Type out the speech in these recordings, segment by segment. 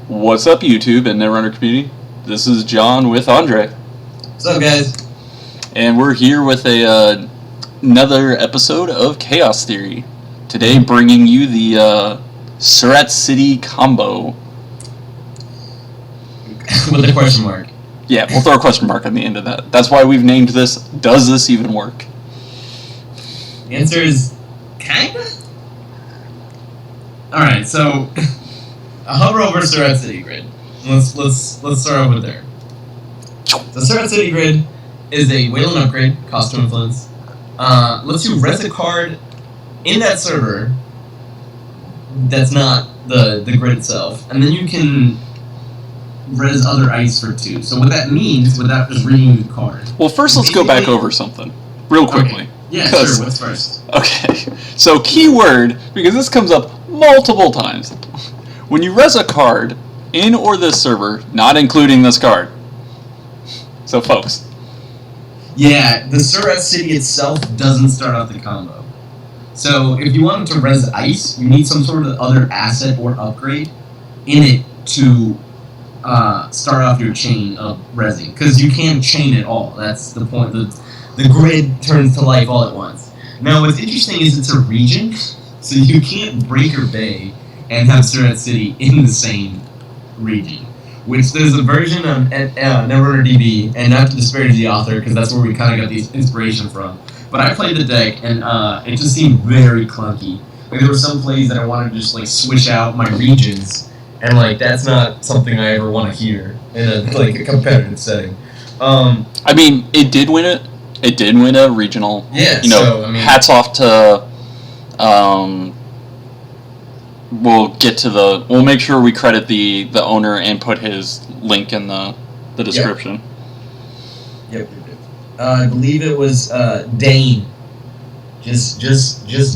What's up, YouTube and Netrunner community? This is John with Andre. What's up, guys? And we're here with another episode of Chaos Theory. Today, bringing you the Surat City combo. With a question mark. Yeah, we'll throw a question mark on the end of that. That's why we've named this, Does This Even Work? The answer is kinda. Alright, so a hover over Surat City Grid. Let's start off with there. The Surat City Grid is a Wayland upgrade, cost 2 influence. Lets you res a card in that server that's not the grid itself, and then you can res other ice for 2. So what that means, without just reading the card. Well, first let's go back over something real quickly. Okay. Yeah, sure. What's first? Okay, so keyword, because this comes up multiple times. When you res a card in or this server, not including this card. So, folks. Yeah, the Surat City itself doesn't start off the combo. So if you wanted to res ice, you need some sort of other asset or upgrade in it to start off your chain of resing. Because you can't chain it all. That's the point. The grid turns to life all at once. Now, what's interesting is it's a region, so you can't break or bay and have Surat City in the same region. Which there's a version of Netrunner DB, and not to disparage the author, because that's where we kind of got the inspiration from. But I played the deck, and it just seemed very clunky. Like, there were some plays that I wanted to just like switch out my regions, and like that's not something I ever want to hear in a competitive setting. I mean, it did win it. It did win a regional. Yeah, so, I mean, hats off to. We'll make sure we credit the owner and put his link in the description. Yep. I believe it was Dane. Just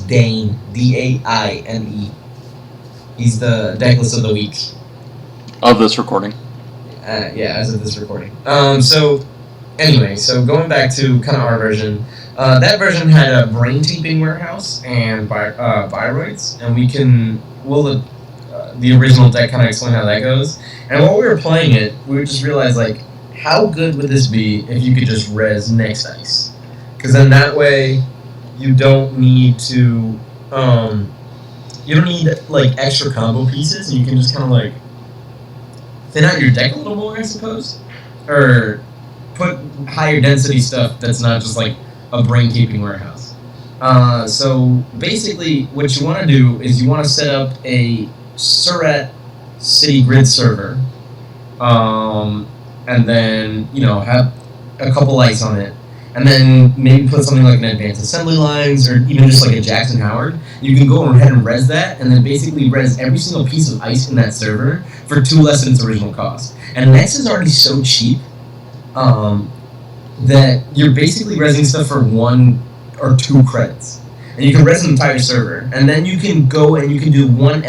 Dane. Daine. He's the decklist of the week. Of this recording. Yeah, as of this recording. So going back to kind of our version, that version had a brain taping warehouse and bioroids, and the original deck kind of explain how that goes. And while we were playing it, we just realized, like, how good would this be if you could just res next ice? Because then that way, you don't need to, like, extra combo pieces, and you can just kind of, like, thin out your deck a little more, I suppose? Or put higher density stuff that's not just, like, a brain taping warehouse. So basically, what you want to do is you want to set up a Surat City Grid server, and then have a couple lights on it, and then maybe put something like an advanced assembly lines, or even just like a Jackson Howard. You can go ahead and res that, and then basically res every single piece of ice in that server for 2 less than its original cost. And Nex is already so cheap that you're basically resing stuff for 1 or 2 credits. And you can res an entire server. And then you can go and you can do one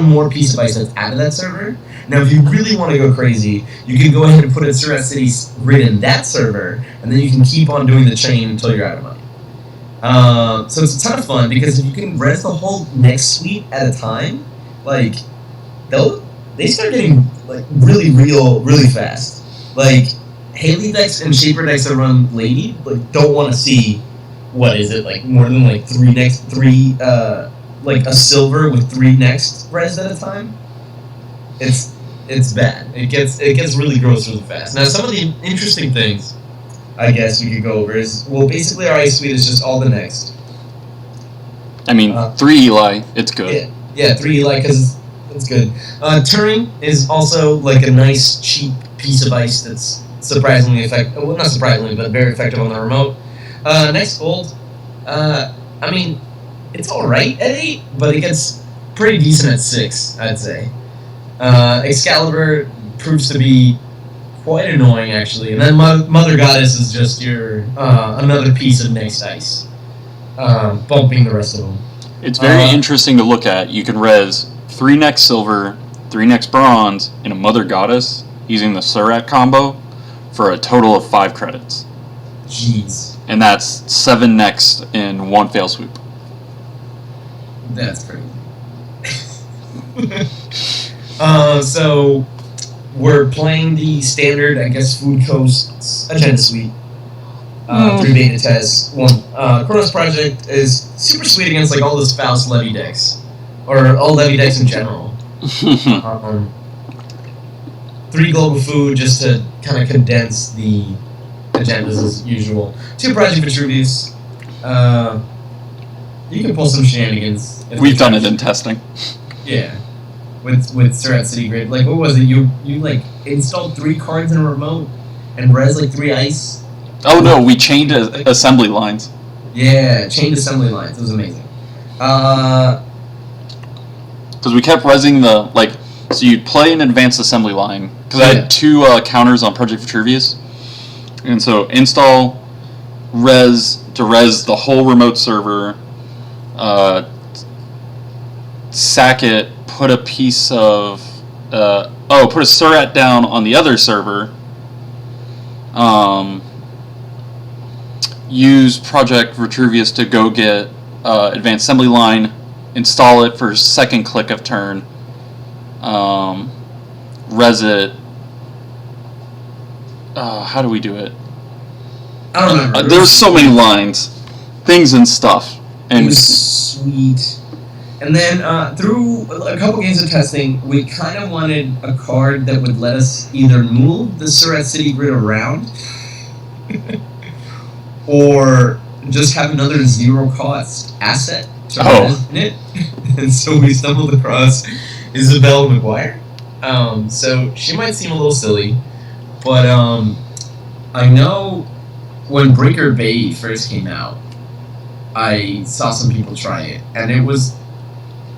more piece of ice that's out of that server. Now, if you really want to go crazy, you can go ahead and put a Surat City Grid in that server, and then you can keep on doing the chain until you're out of money. So it's a ton of fun, because if you can res the whole next suite at a time, like, they start getting like really fast. Like, Haley decks and Shaper decks that run Lady don't want to see, what is it, like more than like 3 like a silver with 3 next res at a time. It's bad. It gets really gross really fast. Now, some of the interesting things I guess we could go over is, well, basically our ice suite is just all the next. I mean, 3 Eli, it's good. Yeah, 3 Eli, because it's good. Turing is also like a nice cheap piece of ice that's surprisingly effective. Well, not surprisingly, but very effective on the remote. Next gold. I mean, it's alright at 8, but it gets pretty decent at 6, I'd say. Excalibur proves to be quite annoying, actually. And then Mother Goddess is just your another piece of next ice, bumping the rest of them. It's very interesting to look at. You can res 3 next silver, 3 next bronze, and a Mother Goddess using the Surat combo for a total of 5 credits. Jeez. And that's 7 next in 1 fail swoop. That's crazy. So we're playing the standard, I guess, Food Coast's agenda suite. 3 beta tests. One Chronos Project is super sweet against like all those Faust levy decks, or all levy decks in general. 3 global food just to kind of condense the agendas as usual. 2 Project Vitruvius. You can pull some shenanigans. We've done it in testing. Yeah. With Surat City Grid. Like, what was it? You like installed 3 cards in a remote and res like 3 ice? Oh no, we chained assembly lines. Yeah, chained assembly lines. It was amazing. Because we kept resing the, like, so you'd play an advanced assembly line. Because I had 2 counters on Project Vitruvius. And so install res to res the whole remote server, sack it, put a piece of, put a Surat down on the other server, use Project Vitruvius to go get advanced assembly line, install it for second click of turn, res it. How do we do it? I don't remember. There's so many lines, things and stuff. And it was sweet. And then through a couple games of testing, we kind of wanted a card that would let us either move the Surat City Grid around or just have another 0-cost asset to run in it. And so we stumbled across Isabelle McGuire. So she might seem a little silly, but I know when Breaker Bay first came out, I saw some people try it, and it was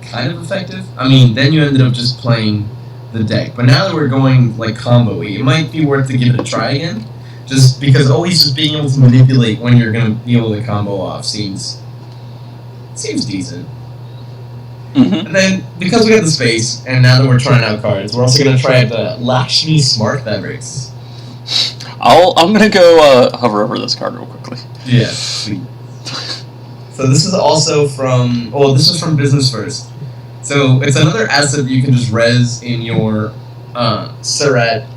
kind of effective. I mean, then you ended up just playing the deck. But now that we're going like combo-y, it might be worth to give it a try again. Just because always just being able to manipulate when you're going to be able to combo off seems decent. Mm-hmm. And then, because we have the space, and now that we're trying out cards, we're also going to try the Lakshmi Smart Fabrics. I'm going to go hover over this card real quickly. Yeah, sweet. So this is also from, this is from Business First. So it's another asset that you can just res in your Surat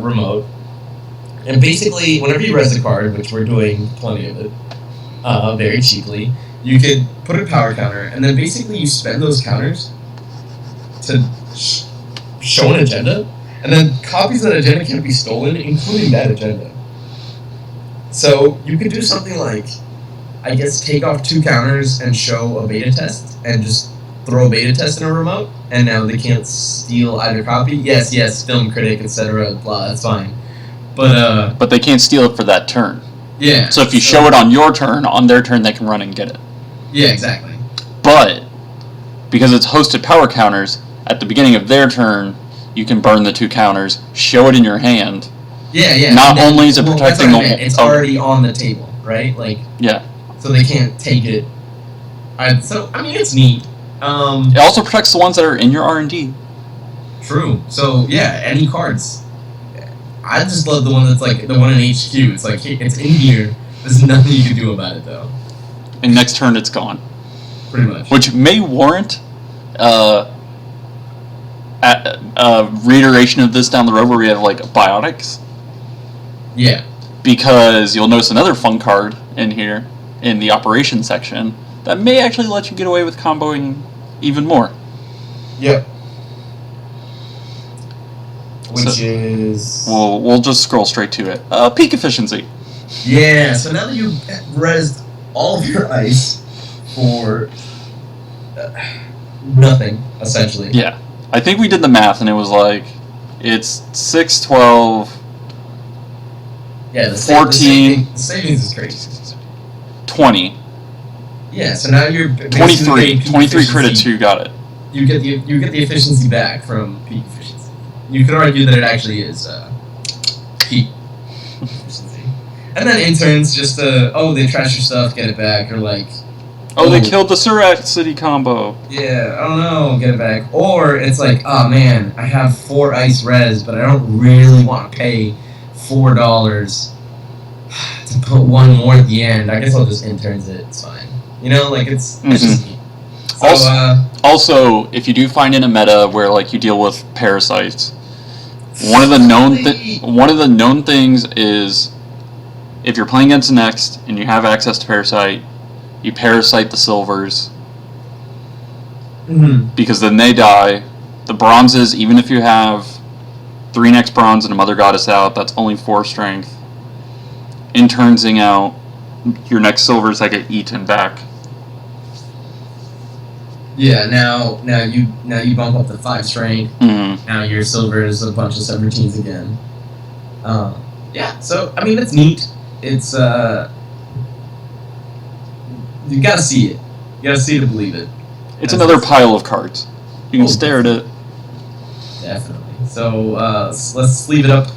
remote. And basically, whenever you res a card, which we're doing plenty of it, very cheaply, you could put a power counter, and then basically you spend those counters to show an agenda, and then copies of that agenda can be stolen, including that agenda. So you could do something like, I guess, take off 2 counters and show a beta test, and just throw a beta test in a remote, and now they can't steal either copy. Yes, film critic, etc. Blah, that's fine. But they can't steal it for that turn. Yeah. So if you show it on your turn, on their turn they can run and get it. Yeah, exactly. But because it's hosted power counters, at the beginning of their turn, you can burn the 2 counters, show it in your hand. Yeah. Not only is it protecting the whole... It's already on the table, right? Like. Yeah. So they can't take it. So I mean, it's neat. It also protects the ones that are in your R&D. True. So yeah, any cards. I just love the one that's like the one in HQ. It's like it's in here. There's nothing you can do about it though. And next turn it's gone. Pretty much. Which may warrant reiteration of this down the road where we have like biotics. Yeah. Because you'll notice another fun card in here in the operations section that may actually let you get away with comboing even more. Yep. Which is... We'll just scroll straight to it. Peak efficiency. Yeah, so now that you've rezzed all of your ice for nothing, essentially. Yeah. I think we did the math and it was like, it's 6, 12... Yeah, the 14... The savings is crazy. 20. Yeah, so now you're... 23 credits, you got it. You get the efficiency back from peak efficiency. You could argue that it actually is peak efficiency. And then interns just they trash your stuff, get it back, or like... Oh, they killed the Surat City combo. Yeah, I don't know, get it back. Or it's like, oh man, I have 4 ice res, but I don't really want to pay $4 to put 1 more at the end. I guess I'll just interns it, it's fine. You know, like it's just neat. So, Also, if you do find in a meta where like you deal with parasites, one of the known things is if you're playing against the next and you have access to parasite, you parasite the silvers because then they die. The bronzes, even if you have 3 next bronze and a Mother Goddess out, that's only 4 strength. Internsing out your next silvers that get eaten back. Yeah, now you bump up to 5 strength. Mm-hmm. Now your silver is a bunch of 17s again. Yeah, so I mean it's neat. It's you gotta see it. You gotta see it to believe it. It's another pile of cards. You can stare at it. Definitely. So let's leave it up.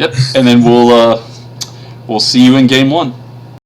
Yep, and then we'll see you in game 1.